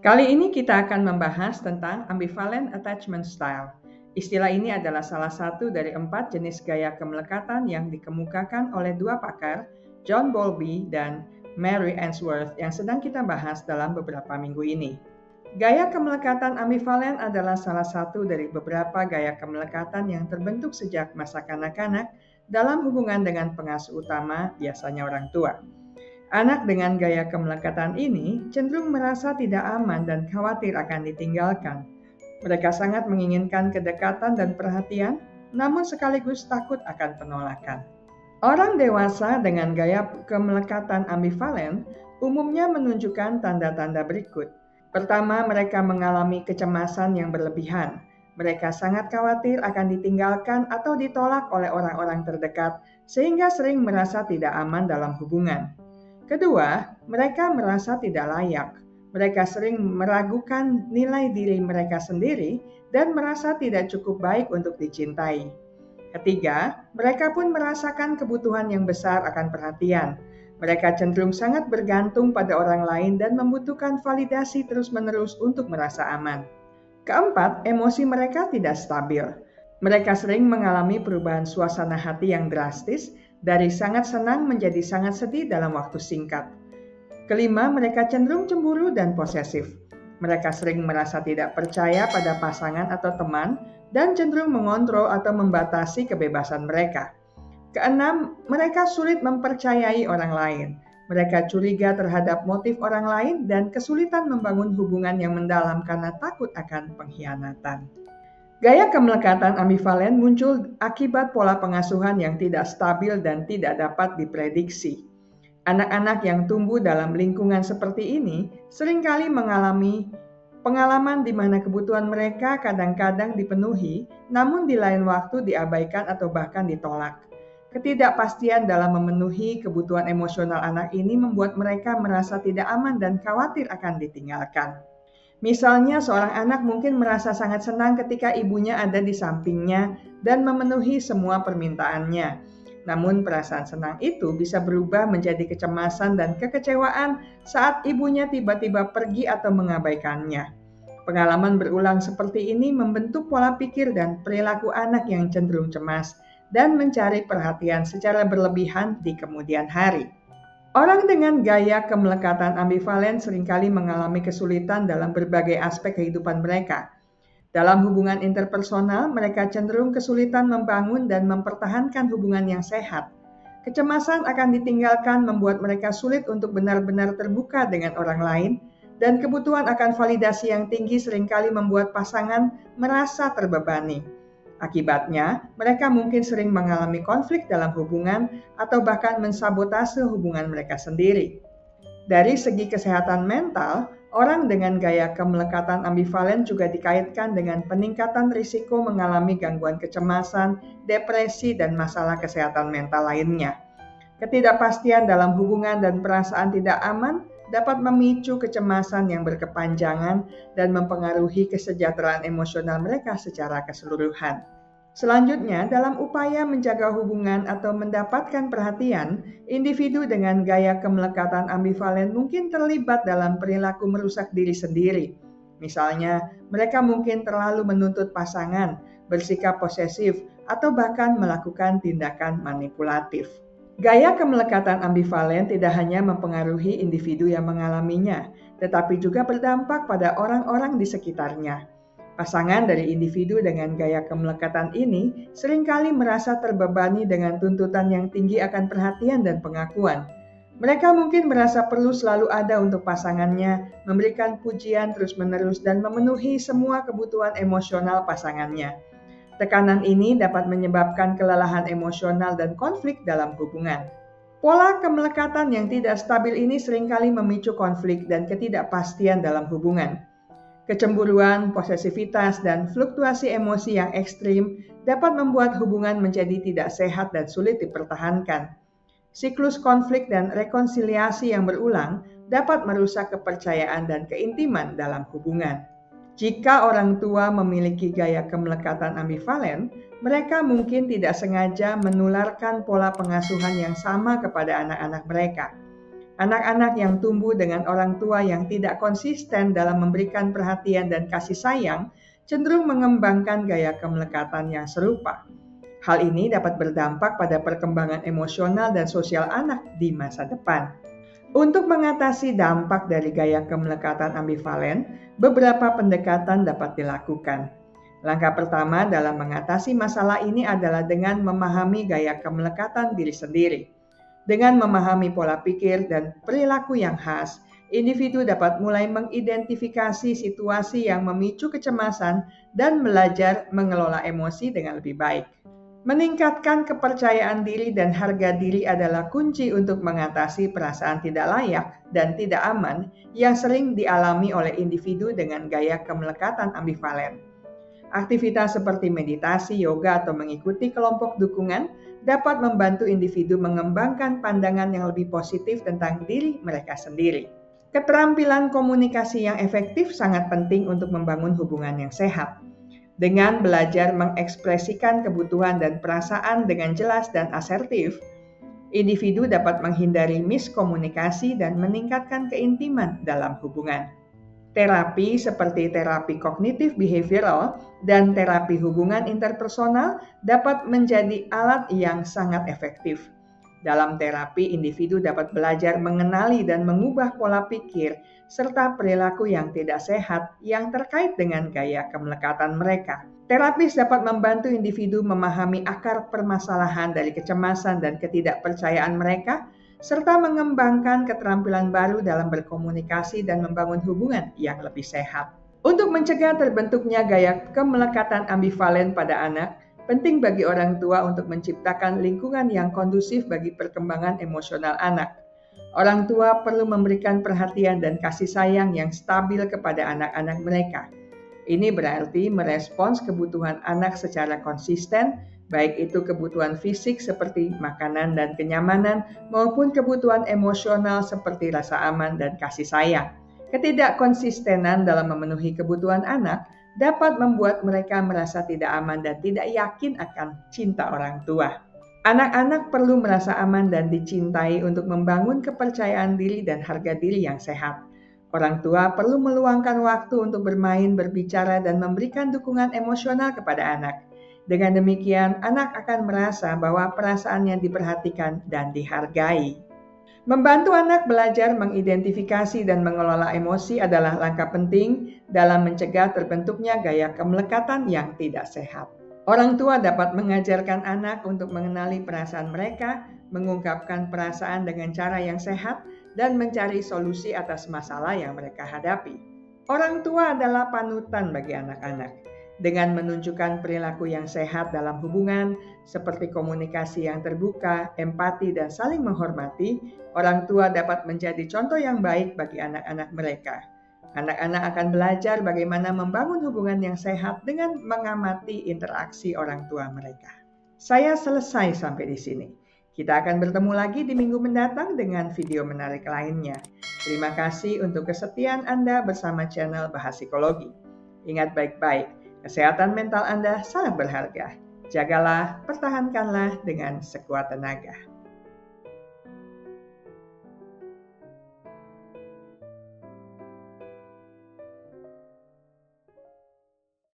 Kali ini kita akan membahas tentang ambivalent attachment style. Istilah ini adalah salah satu dari 4 jenis gaya kemelekatan yang dikemukakan oleh 2 pakar, John Bowlby dan Mary Ainsworth, yang sedang kita bahas dalam beberapa minggu ini. Gaya kemelekatan ambivalent adalah salah satu dari beberapa gaya kemelekatan yang terbentuk sejak masa kanak-kanak dalam hubungan dengan pengasuh utama, biasanya orang tua. Anak dengan gaya kemelekatan ini cenderung merasa tidak aman dan khawatir akan ditinggalkan. Mereka sangat menginginkan kedekatan dan perhatian, namun sekaligus takut akan penolakan. Orang dewasa dengan gaya kemelekatan ambivalen umumnya menunjukkan tanda-tanda berikut. Pertama, mereka mengalami kecemasan yang berlebihan. Mereka sangat khawatir akan ditinggalkan atau ditolak oleh orang-orang terdekat, sehingga sering merasa tidak aman dalam hubungan. Kedua, mereka merasa tidak layak. Mereka sering meragukan nilai diri mereka sendiri dan merasa tidak cukup baik untuk dicintai. Ketiga, mereka pun merasakan kebutuhan yang besar akan perhatian. Mereka cenderung sangat bergantung pada orang lain dan membutuhkan validasi terus-menerus untuk merasa aman. Keempat, emosi mereka tidak stabil. Mereka sering mengalami perubahan suasana hati yang drastis, dari sangat senang menjadi sangat sedih dalam waktu singkat. Kelima, mereka cenderung cemburu dan posesif. Mereka sering merasa tidak percaya pada pasangan atau teman dan cenderung mengontrol atau membatasi kebebasan mereka. Keenam, mereka sulit mempercayai orang lain. Mereka curiga terhadap motif orang lain dan kesulitan membangun hubungan yang mendalam karena takut akan pengkhianatan. Gaya kemelekatan ambivalen muncul akibat pola pengasuhan yang tidak stabil dan tidak dapat diprediksi. Anak-anak yang tumbuh dalam lingkungan seperti ini seringkali mengalami pengalaman di mana kebutuhan mereka kadang-kadang dipenuhi, namun di lain waktu diabaikan atau bahkan ditolak. Ketidakpastian dalam memenuhi kebutuhan emosional anak ini membuat mereka merasa tidak aman dan khawatir akan ditinggalkan. Misalnya, seorang anak mungkin merasa sangat senang ketika ibunya ada di sampingnya dan memenuhi semua permintaannya. Namun, perasaan senang itu bisa berubah menjadi kecemasan dan kekecewaan saat ibunya tiba-tiba pergi atau mengabaikannya. Pengalaman berulang seperti ini membentuk pola pikir dan perilaku anak yang cenderung cemas dan mencari perhatian secara berlebihan di kemudian hari. Orang dengan gaya kemelekatan ambivalen seringkali mengalami kesulitan dalam berbagai aspek kehidupan mereka. Dalam hubungan interpersonal, mereka cenderung kesulitan membangun dan mempertahankan hubungan yang sehat. Kecemasan akan ditinggalkan membuat mereka sulit untuk benar-benar terbuka dengan orang lain, dan kebutuhan akan validasi yang tinggi seringkali membuat pasangan merasa terbebani. Akibatnya, mereka mungkin sering mengalami konflik dalam hubungan atau bahkan mensabotase hubungan mereka sendiri. Dari segi kesehatan mental, orang dengan gaya kemelekatan ambivalen juga dikaitkan dengan peningkatan risiko mengalami gangguan kecemasan, depresi, dan masalah kesehatan mental lainnya. Ketidakpastian dalam hubungan dan perasaan tidak aman dapat memicu kecemasan yang berkepanjangan dan mempengaruhi kesejahteraan emosional mereka secara keseluruhan. Selanjutnya, dalam upaya menjaga hubungan atau mendapatkan perhatian, individu dengan gaya kemelekatan ambivalen mungkin terlibat dalam perilaku merusak diri sendiri. Misalnya, mereka mungkin terlalu menuntut pasangan, bersikap posesif, atau bahkan melakukan tindakan manipulatif. Gaya kemelekatan ambivalen tidak hanya mempengaruhi individu yang mengalaminya, tetapi juga berdampak pada orang-orang di sekitarnya. Pasangan dari individu dengan gaya kemelekatan ini seringkali merasa terbebani dengan tuntutan yang tinggi akan perhatian dan pengakuan. Mereka mungkin merasa perlu selalu ada untuk pasangannya, memberikan pujian terus-menerus dan memenuhi semua kebutuhan emosional pasangannya. Tekanan ini dapat menyebabkan kelelahan emosional dan konflik dalam hubungan. Pola kemelekatan yang tidak stabil ini seringkali memicu konflik dan ketidakpastian dalam hubungan. Kecemburuan, posesivitas, dan fluktuasi emosi yang ekstrim dapat membuat hubungan menjadi tidak sehat dan sulit dipertahankan. Siklus konflik dan rekonsiliasi yang berulang dapat merusak kepercayaan dan keintiman dalam hubungan. Jika orang tua memiliki gaya kemelekatan ambivalen, mereka mungkin tidak sengaja menularkan pola pengasuhan yang sama kepada anak-anak mereka. Anak-anak yang tumbuh dengan orang tua yang tidak konsisten dalam memberikan perhatian dan kasih sayang cenderung mengembangkan gaya kemelekatan yang serupa. Hal ini dapat berdampak pada perkembangan emosional dan sosial anak di masa depan. Untuk mengatasi dampak dari gaya kemelekatan ambivalen, beberapa pendekatan dapat dilakukan. Langkah pertama dalam mengatasi masalah ini adalah dengan memahami gaya kemelekatan diri sendiri. Dengan memahami pola pikir dan perilaku yang khas, individu dapat mulai mengidentifikasi situasi yang memicu kecemasan dan belajar mengelola emosi dengan lebih baik. Meningkatkan kepercayaan diri dan harga diri adalah kunci untuk mengatasi perasaan tidak layak dan tidak aman yang sering dialami oleh individu dengan gaya kemelekatan ambivalen. Aktivitas seperti meditasi, yoga, atau mengikuti kelompok dukungan dapat membantu individu mengembangkan pandangan yang lebih positif tentang diri mereka sendiri. Keterampilan komunikasi yang efektif sangat penting untuk membangun hubungan yang sehat. Dengan belajar mengekspresikan kebutuhan dan perasaan dengan jelas dan asertif, individu dapat menghindari miskomunikasi dan meningkatkan keintiman dalam hubungan. Terapi seperti terapi kognitif behavioral dan terapi hubungan interpersonal dapat menjadi alat yang sangat efektif. Dalam terapi, individu dapat belajar mengenali dan mengubah pola pikir serta perilaku yang tidak sehat yang terkait dengan gaya kemelekatan mereka. Terapis dapat membantu individu memahami akar permasalahan dari kecemasan dan ketidakpercayaan mereka, serta mengembangkan keterampilan baru dalam berkomunikasi dan membangun hubungan yang lebih sehat. Untuk mencegah terbentuknya gaya kemelekatan ambivalen pada anak, penting bagi orang tua untuk menciptakan lingkungan yang kondusif bagi perkembangan emosional anak. Orang tua perlu memberikan perhatian dan kasih sayang yang stabil kepada anak-anak mereka. Ini berarti merespons kebutuhan anak secara konsisten, baik itu kebutuhan fisik seperti makanan dan kenyamanan, maupun kebutuhan emosional seperti rasa aman dan kasih sayang. Ketidakkonsistenan dalam memenuhi kebutuhan anak dapat membuat mereka merasa tidak aman dan tidak yakin akan cinta orang tua. Anak-anak perlu merasa aman dan dicintai untuk membangun kepercayaan diri dan harga diri yang sehat. Orang tua perlu meluangkan waktu untuk bermain, berbicara, dan memberikan dukungan emosional kepada anak. Dengan demikian, anak akan merasa bahwa perasaannya diperhatikan dan dihargai. Membantu anak belajar mengidentifikasi dan mengelola emosi adalah langkah penting dalam mencegah terbentuknya gaya kemelekatan yang tidak sehat. Orang tua dapat mengajarkan anak untuk mengenali perasaan mereka, mengungkapkan perasaan dengan cara yang sehat, dan mencari solusi atas masalah yang mereka hadapi. Orang tua adalah panutan bagi anak-anak. Dengan menunjukkan perilaku yang sehat dalam hubungan, seperti komunikasi yang terbuka, empati, dan saling menghormati, orang tua dapat menjadi contoh yang baik bagi anak-anak mereka. Anak-anak akan belajar bagaimana membangun hubungan yang sehat dengan mengamati interaksi orang tua mereka. Saya selesai sampai di sini. Kita akan bertemu lagi di minggu mendatang dengan video menarik lainnya. Terima kasih untuk kesetiaan Anda bersama channel Bahas Psikologi. Ingat baik-baik, kesehatan mental Anda sangat berharga. Jagalah, pertahankanlah dengan sekuat tenaga.